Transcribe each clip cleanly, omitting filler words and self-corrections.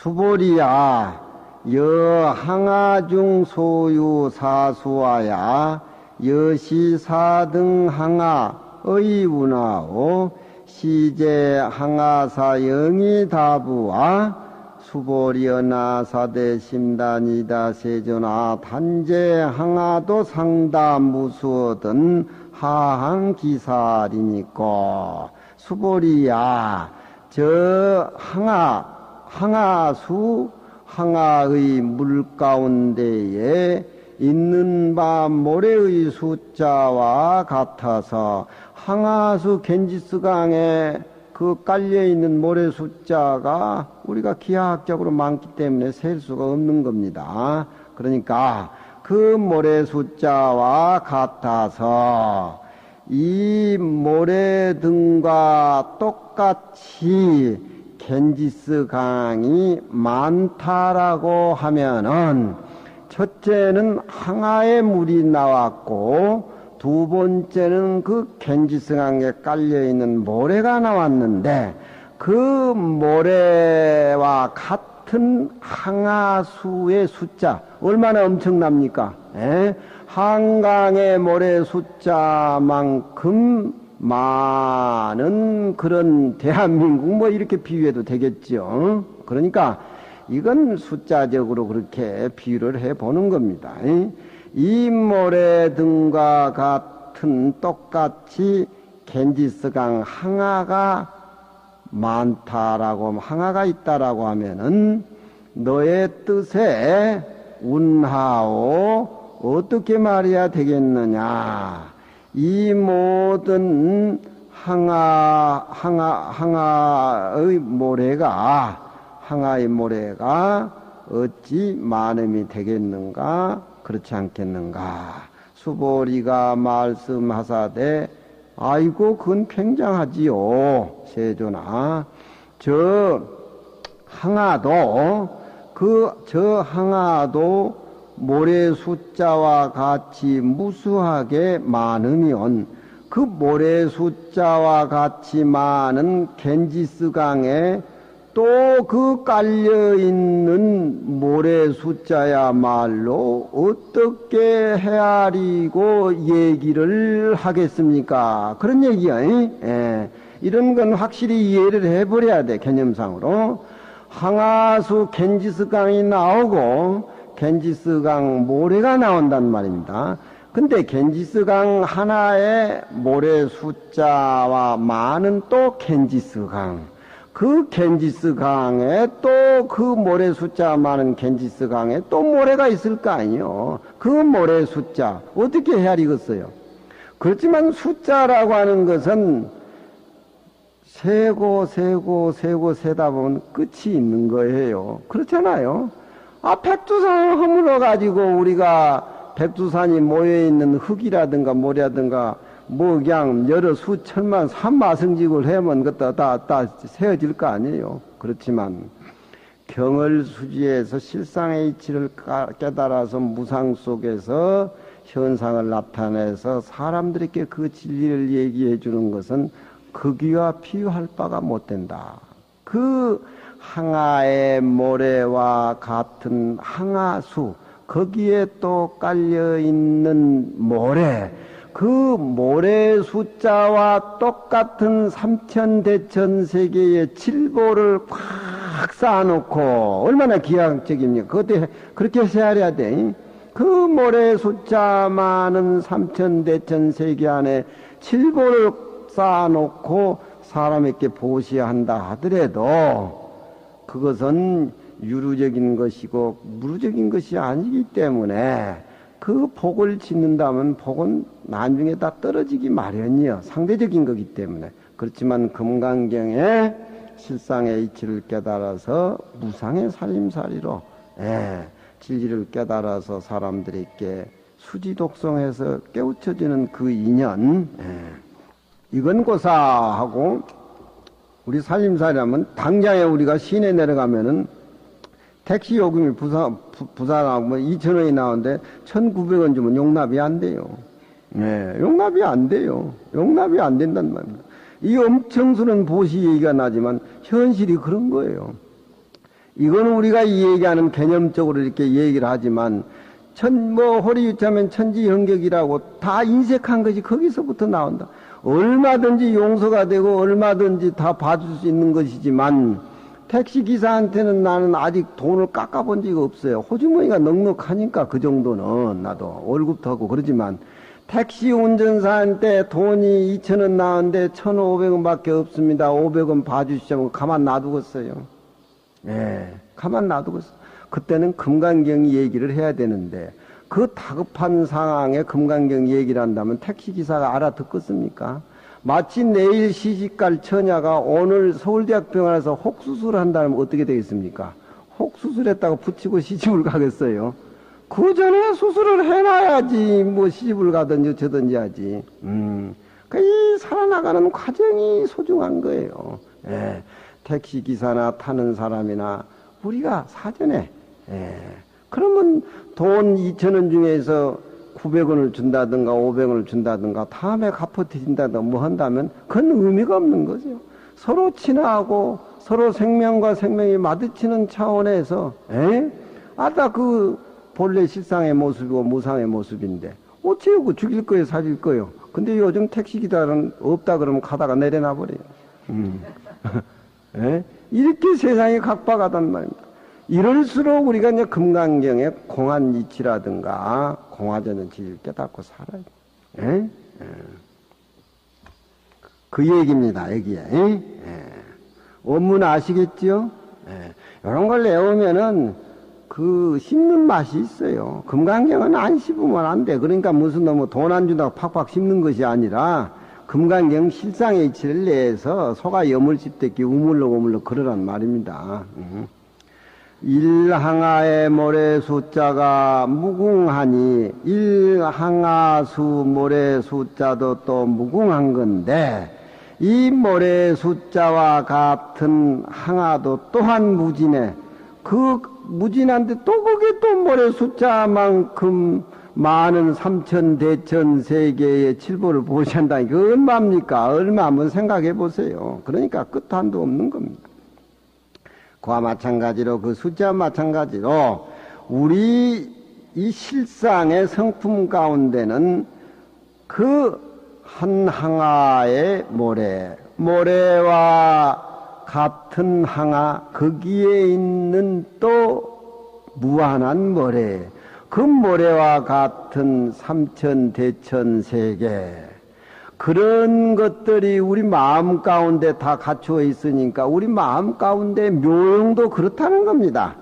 수보리야 여항아중 소유 사수하야 여시사등 항아 의운하오 시제 항아사 영이 다부와 수보리어나 사대 심단이다 세존아 단제 항아도 상다 무수어든 하항 기살이니까 수보리야 저 항아수 항아의 물 가운데에 있는 바 모래의 숫자와 같아서 항아수 겐지스강에 그 깔려있는 모래 숫자가 우리가 기하학적으로 많기 때문에 셀 수가 없는 겁니다. 그러니까 그 모래 숫자와 같아서 이 모래 등과 똑같이 겐지스 강이 많다라고 하면은 첫째는 항아의 물이 나왔고 두 번째는 그 겐지스 강에 깔려있는 모래가 나왔는데 그 모래와 같은 항아수의 숫자 얼마나 엄청납니까? 한강의 모래 숫자만큼 많은 그런 대한민국 뭐 이렇게 비유해도 되겠죠. 그러니까 이건 숫자적으로 그렇게 비유를 해보는 겁니다. 이 모래 등과 같은 똑같이 겐지스강 항아가 많다라고 항아가 있다라고 하면은 너의 뜻에 운하오 어떻게 말해야 되겠느냐? 이 모든 항아의 모래가 어찌 많음이 되겠는가? 그렇지 않겠는가? 수보리가 말씀하사되 아이고 그건 굉장하지요. 세존아 저 항아도 모래 숫자와 같이 무수하게 많으면 그 모래 숫자와 같이 많은 겐지스강에 또 그 깔려있는 모래 숫자야말로 어떻게 헤아리고 얘기를 하겠습니까? 그런 얘기야. 이런 건 확실히 이해를 해버려야 돼. 개념상으로. 항아수 겐지스강이 나오고 겐지스강 모래가 나온단 말입니다. 근데 겐지스강 하나의 모래 숫자와 많은 또 겐지스강 그 겐지스강에 또 그 모래 숫자 많은 겐지스강에 또 모래가 있을 거 아니요. 그 모래 숫자 어떻게 헤아리겠어요? 그렇지만 숫자라고 하는 것은 세고 세다 보면 끝이 있는 거예요. 그렇잖아요. 백두산을 허물어 가지고 우리가 백두산이 모여있는 흙이라든가 모래라든가 뭐 그냥 여러 수천만 산마성직을 하면 그것도 다 세어질 거 아니에요. 그렇지만 경을수지에서 실상의 이치를 깨달아서 무상 속에서 현상을 나타내서 사람들에게 그 진리를 얘기해 주는 것은 극위와 비유할 바가 못 된다. 그 항아의 모래와 같은 항아수 거기에 또 깔려있는 모래 그 모래 숫자와 똑같은 삼천대천세계의 칠보를 꽉 쌓아놓고 얼마나 기하학적입니까? 그것도 그렇게 헤아려야 돼. 그 모래 숫자 많은 삼천대천세계 안에 칠보를 쌓아놓고 사람에게 보시한다 하더라도 그것은 유루적인 것이고 무루적인 것이 아니기 때문에 그 복을 짓는다면 복은 나중에 다 떨어지기 마련이요. 상대적인 거기 때문에. 그렇지만 금강경에 실상의 이치를 깨달아서 무상의 살림살이로 진리를 깨달아서 사람들에게 수지독성해서 깨우쳐지는 그 인연 이건 고사하고 우리 살림살이라면 당장에 우리가 시내 내려가면은 택시 요금이 부산하고 뭐 2,000원이 나오는데 1,900원 주면 용납이 안 돼요. 용납이 안 돼요. 용납이 안 된단 말입니다. 이 엄청스러운 보시 얘기가 나지만 현실이 그런 거예요. 이건 우리가 이 얘기하는 개념적으로 이렇게 얘기를 하지만 호리유자면 천지형격이라고 다 인색한 것이 거기서부터 나온다. 얼마든지 용서가 되고 얼마든지 다 봐줄 수 있는 것이지만 택시기사한테는 나는 아직 돈을 깎아본 적이 없어요. 호주머니가 넉넉하니까 그 정도는 나도 월급도 하고 그러지만 택시 운전사한테 돈이 2,000원 나왔는데 1,500원밖에 없습니다. 500원 봐주시자면 가만 놔두겠어요. 예, 가만 놔두겠어. 그때는 금강경 얘기를 해야 되는데 그 다급한 상황에 금강경 얘기를 한다면 택시기사가 알아듣겠습니까? 마치 내일 시집갈 처녀가 오늘 서울대학병원에서 혹수술을 한다면 어떻게 되겠습니까? 혹수술했다고 붙이고 시집을 가겠어요? 그 전에 수술을 해놔야지 뭐 시집을 가든지 어쩌든지 하지. 그러니까 이 살아나가는 과정이 소중한 거예요. 예, 택시기사나 타는 사람이나 우리가 사전에 그러면 돈 2,000원 중에서 900원을 준다든가 500원을 준다든가 다음에 갚아드린다든가 뭐 한다면 그건 의미가 없는 거죠. 서로 친하고 서로 생명과 생명이 마주치는 차원에서 아까 그 본래 실상의 모습이고 무상의 모습인데 어째요? 죽일 거예요? 살릴 거예요? 근데 요즘 택시기사는 없다 그러면 가다가 내려놔 버려요. 이렇게 세상이 각박하단 말입니다. 이럴수록 우리가 이제 금강경의 공안이치라든가 공화전을 지을 깨닫고 살아야 돼. 그 얘기입니다, 여기에. 원문 아시겠죠? 이런 걸 외우면은 그 씹는 맛이 있어요. 금강경은 안 씹으면 안 돼. 그러니까 무슨 너무 돈 안 준다고 팍팍 씹는 것이 아니라 금강경 실상의 이치를 내서 소가 염을 씹듯이 우물럭우물럭 그러란 말입니다. 일항아의 모래 숫자가 무궁하니 일항아수 모래 숫자도 또 무궁한 건데 이 모래 숫자와 같은 항아도 또한 무진해. 그 무진한데 또 그게 또 모래 숫자만큼 많은 삼천 대천 세계의 칠보를 보시한다. 이거 얼마입니까? 얼마 한번 생각해 보세요. 그러니까 끝한도 없는 겁니다. 그와 마찬가지로 그 숫자 마찬가지로 우리 이 실상의 성품 가운데는 그 한 항아의 모래와 같은 항아 거기에 있는 또 무한한 모래 그 모래와 같은 삼천 대천 세계 그런 것들이 우리 마음 가운데 다 갖추어 있으니까 우리 마음 가운데 묘용도 그렇다는 겁니다.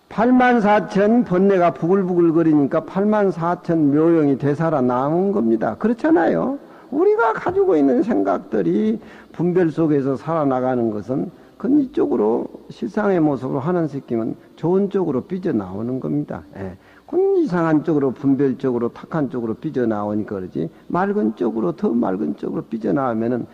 84,000 번뇌가 부글부글 거리니까 84,000 묘용이 되살아나온 겁니다. 그렇잖아요. 우리가 가지고 있는 생각들이 분별 속에서 살아나가는 것은 그건 이쪽으로 실상의 모습으로 하는 새끼면 좋은 쪽으로 삐져나오는 겁니다. 그건 이상한 쪽으로 분별적으로 탁한 쪽으로 삐져나오니까 그러지 맑은 쪽으로 더 맑은 쪽으로 삐져나오면은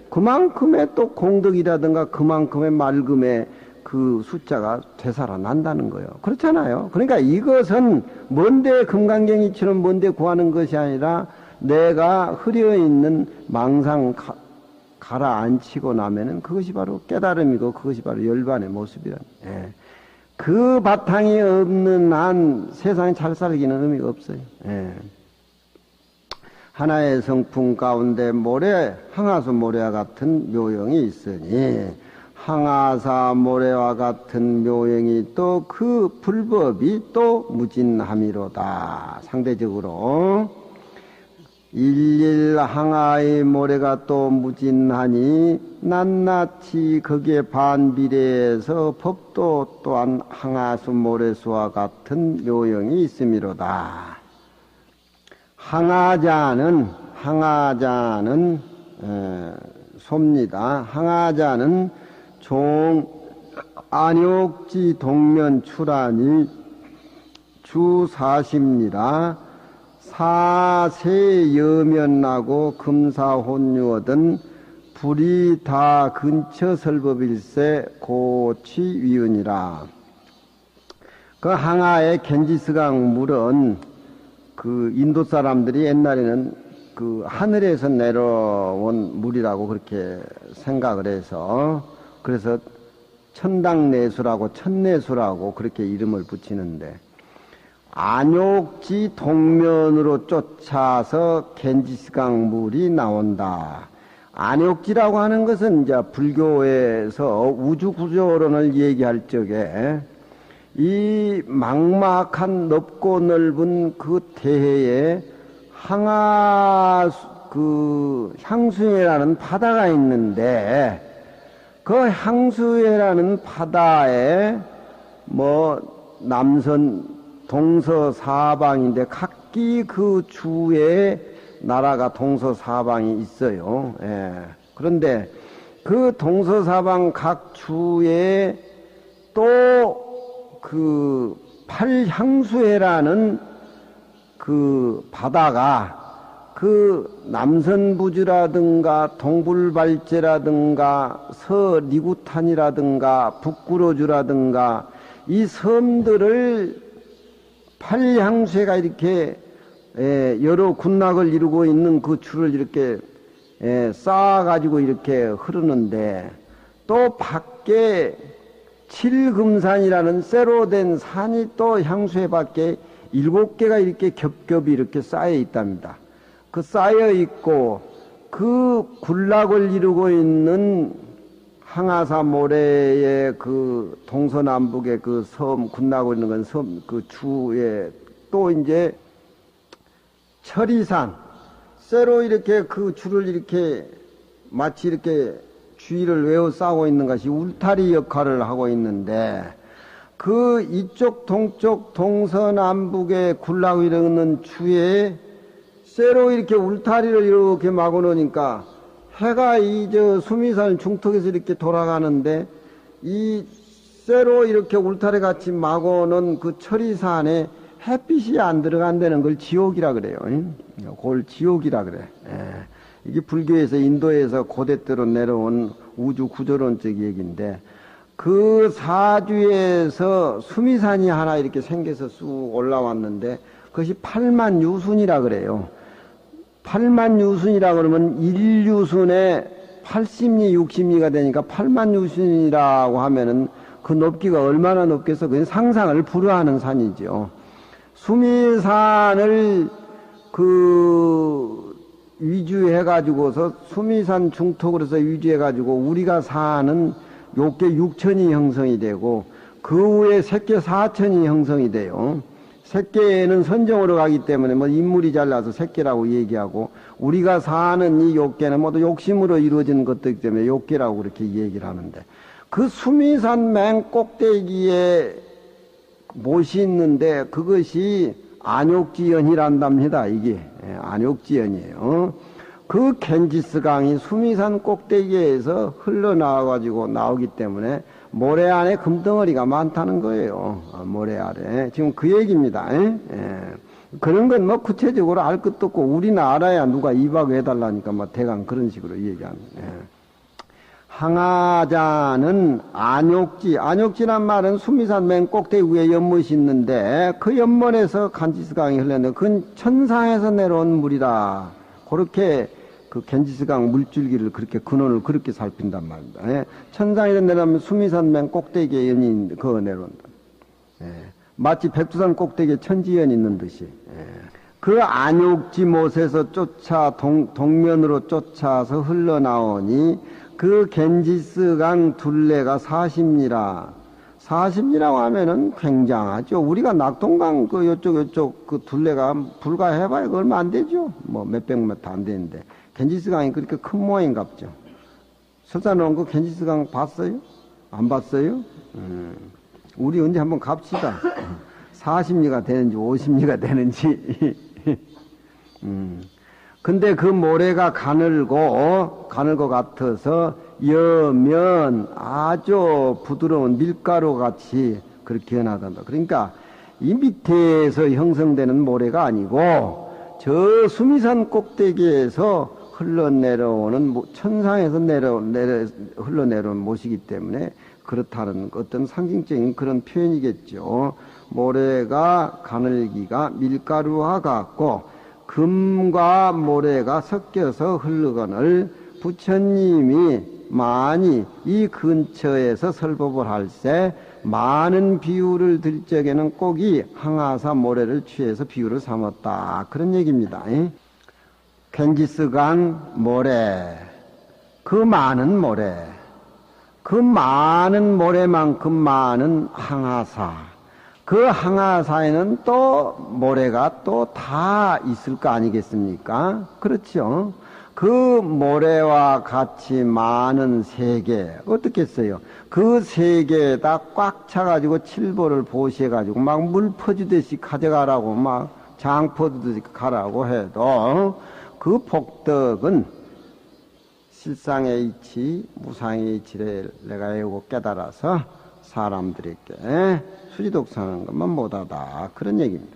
그만큼의 또 공덕이라든가 그만큼의 맑음의 그 숫자가 되살아난다는 거예요. 그렇잖아요. 그러니까 이것은 뭔데 금강경이처럼 뭔데 구하는 것이 아니라 내가 흐려있는 망상 가라앉히고 나면은 그것이 바로 깨달음이고 그것이 바로 열반의 모습이란. 그 바탕이 없는 한 세상에 잘 살기는 의미가 없어요. 하나의 성품 가운데 항아수 모래와 같은 묘용이 있으니 항아사 모래와 같은 묘용이 또 그 불법이 또 무진함이로다. 상대적으로 일일 항아의 모래가 또 무진하니 낱낱이 거기에 반비례해서 법도 또한 항아수 모래수와 같은 묘용이 있음이로다. 항아자는 소입니다. 항아자는 종 안욕지 동면 출하니 주 40입니다. 사세 여면나고 금사혼유어든 불이 다 근처 설법일세 고치 위은이라. 그 항아의 겐지스강 물은 그 인도 사람들이 옛날에는 그 하늘에서 내려온 물이라고 그렇게 생각을 해서 그래서 천당내수라고 천내수라고 그렇게 이름을 붙이는데 안욕지 동면으로 쫓아서 겐지스강 물이 나온다. 안욕지라고 하는 것은 이제 불교에서 우주구조론을 얘기할 적에 이 막막한 넓고 넓은 그 대해에 향수해라는 바다가 있는데 그 향수해라는 바다에 남선 동서사방인데 각기 그 주에 나라가 동서사방이 있어요. 예. 그런데 그 동서사방 각 주에 또 그 팔향수해라는 그 바다가 그 남선부주라든가 동불발제라든가 서리구탄이라든가 북구로주라든가 이 섬들을 팔향수해가 이렇게 여러 군락을 이루고 있는 그 줄을 이렇게 쌓아가지고 이렇게 흐르는데 또 밖에 칠금산이라는 쇠로 된 산이 또 향수해 밖에 7개가 이렇게 겹겹이 이렇게 쌓여 있답니다. 그 쌓여 있고 그 군락을 이루고 있는 항아사 모래의 그 동서남북의 그 섬, 군락을 있는 건 섬, 그 주에 또 이제 철이산, 쇠로 이렇게 그 줄을 이렇게 마치 이렇게 주위를 외워 싸고 있는 것이 울타리 역할을 하고 있는데 그 이쪽 동쪽 동서남북의 군락을 이루는 주에 쇠로 이렇게 울타리를 이렇게 막아 놓으니까 해가 수미산 중턱에서 이렇게 돌아가는데 이 쇠로 이렇게 울타리 같이 막아 놓은 그 철이산에 햇빛이 안 들어간다는 걸 지옥이라 그래요. 그걸 지옥이라 그래. 이게 불교에서 인도에서 고대 때로 내려온 우주 구조론적 얘기인데 그 사주에서 수미산이 하나 이렇게 생겨서 쑥 올라왔는데 그것이 8만 유순이라 그래요. 8만 유순이라 그러면 1유순에 80리, 60리가 되니까 8만 유순이라고 하면은 그 높이가 얼마나 높겠어? 그건 상상을 불허하는 산이죠. 수미산을 위주해가지고서 수미산 중턱으로서 위주해가지고 우리가 사는 요께 6천이 형성이 되고 그 후에 색계 4천이 형성이 돼요. 색계는 선정으로 가기 때문에 인물이 잘나서 색계라고 얘기하고 우리가 사는 이 욕계는 모두 욕심으로 이루어진 것들 때문에 욕계라고 그렇게 얘기를 하는데 그 수미산 맨 꼭대기에 못이 있는데 그것이 안욕지연이란답니다. 이게 안욕지연이에요. 그 겐지스강이 수미산 꼭대기에서 흘러나와가지고 나오기 때문에 모래 안에 금덩어리가 많다는 거예요. 모래 아래. 지금 그 얘기입니다. 그런 건 구체적으로 알 것도 없고 우리나 알아야 누가 이박해달라니까 대강 그런 식으로 얘기합니다. 항아자는 안욕지란 말은 수미산 맨 꼭대기 위에 연못이 있는데 그 연못에서 겐지스강이 흘렀는데 그건 천상에서 내려온 물이다. 그렇게 그 겐지스강 물줄기를 그렇게 근원을 그렇게 살핀단 말입니다. 천상에서 내려오면 수미산 맨 꼭대기에 연이 그거 내려온다. 마치 백두산 꼭대기에 천지연이 있는 듯이. 그 안욕지 못에서 동면으로 쫓아서 흘러나오니 그 겐지스강 둘레가 40리라. 40리라고 하면은 굉장하죠. 우리가 낙동강 요쪽 그 둘레가 불가해봐야 얼마 안 되죠. 몇백 미터 안 되는데. 겐지스강이 그렇게 큰 모양인갑죠. 설사놓은 거 겐지스강 봤어요? 안 봤어요? 우리 언제 한번 갑시다. 40리가 되는지 50리가 되는지. 근데 그 모래가 가늘고 같아서 여면 아주 부드러운 밀가루 같이 그렇게 변하단다. 그러니까 이 밑에서 형성되는 모래가 아니고 저 수미산 꼭대기에서 흘러내려오는 천상에서 흘러내려온 못이기 때문에 그렇다는 어떤 상징적인 그런 표현이겠죠. 모래가 가늘기가 밀가루와 같고 금과 모래가 섞여서 흐르거늘 부처님이 많이 이 근처에서 설법을 할 때 많은 비유를 들 적에는 꼭 이 항아사 모래를 취해서 비유를 삼았다. 그런 얘기입니다. 겐지스강 모래, 그 많은 모래, 그 많은 모래만큼 많은 항아사, 그 항아사에는 또 모래가 또 다 있을 거 아니겠습니까? 그렇죠? 그 모래와 같이 많은 세계, 어떻겠어요? 그 세계에다 꽉 차가지고 칠보를 보시해가지고 막 물 퍼주듯이 가져가라고 막 장 퍼주듯이 가라고 해도 그 복덕은 실상의 이치, 무상의 이치를 내가 알고 깨달아서 사람들에게 수지독사하는 것만 못하다. 그런 얘기입니다.